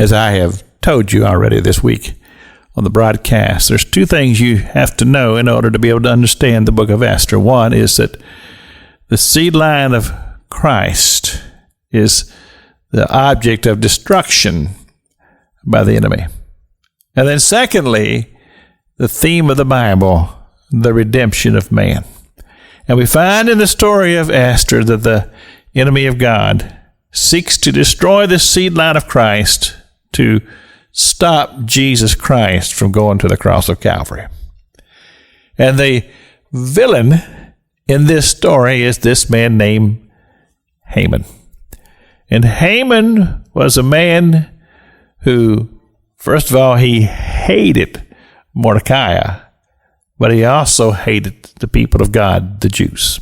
As I have told you already this week on the broadcast, there's two things you have to know in order to be able to understand the book of Esther. One is that the seed line of Christ is the object of destruction by the enemy. And then secondly, the theme of the Bible, the redemption of man. And we find in the story of Esther that the enemy of God seeks to destroy the seed line of Christ to stop Jesus Christ from going to the cross of Calvary. And the villain in this story is this man named Haman. And Haman was a man who, first of all, he hated Mordecai, but he also hated the people of God, the Jews.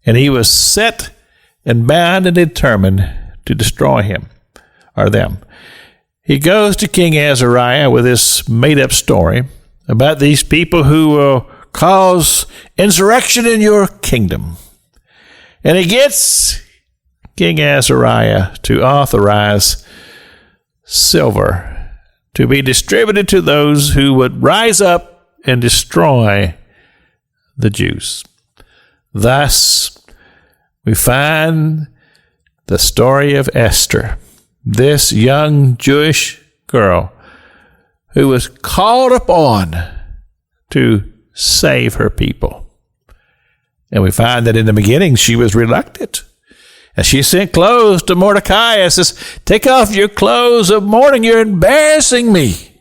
And he was set and bound and determined to destroy him or them. He goes to King Azariah with this made-up story about these people who will cause insurrection in your kingdom. And he gets King Azariah to authorize silver to be distributed to those who would rise up and destroy the Jews. Thus, we find the story of Esther, this young Jewish girl who was called upon to save her people. And we find that in the beginning she was reluctant. And she sent clothes to Mordecai and says, "Take off your clothes of mourning, you're embarrassing me."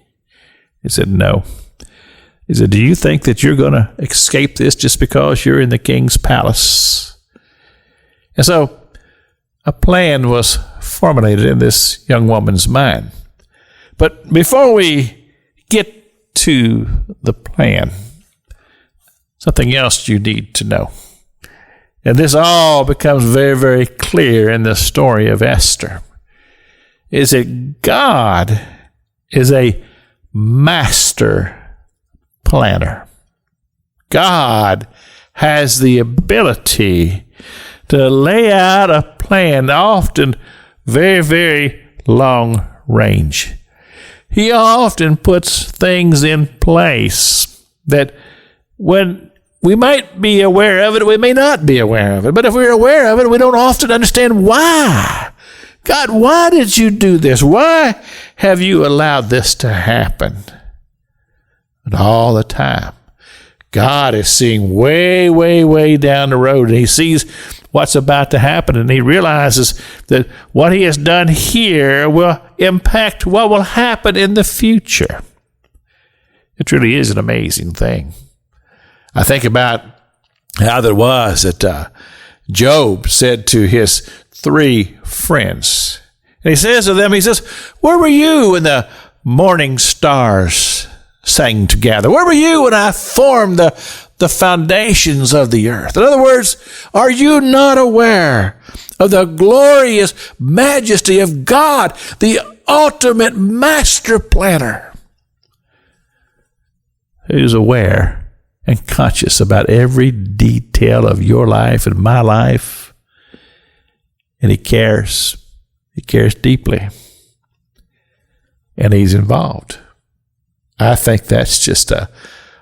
He said, "No." He said, "Do you think that you're going to escape this just because you're in the king's palace?" And so a plan was formulated in this young woman's mind. But before we get to the plan, something else you need to know. And this all becomes very, very clear in the story of Esther, is that God is a master planner. God has the ability to lay out a plan, often very, very long range. He often puts things in place that when we might be aware of it, we may not be aware of it. But if we're aware of it, we don't often understand why. God, why did you do this? Why have you allowed this to happen? And all the time, God is seeing way, way, way down the road, and he sees what's about to happen, and he realizes that what he has done here will impact what will happen in the future. It really is an amazing thing. I think about how there was that Job said to his three friends, and he says to them, he says, "Where were you when the morning stars sang together? Where were you when I formed the foundations of the earth?" In other words, are you not aware of the glorious majesty of God, the ultimate master planner, who's aware and conscious about every detail of your life and my life? And he cares. He cares deeply. And he's involved. I think that's just a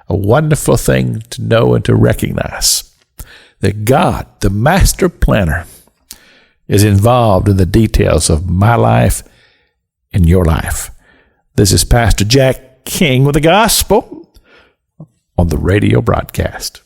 wonderful thing to know and to recognize, that God, the master planner, is involved in the details of my life and your life. This is Pastor Jack King with the gospel on the radio broadcast.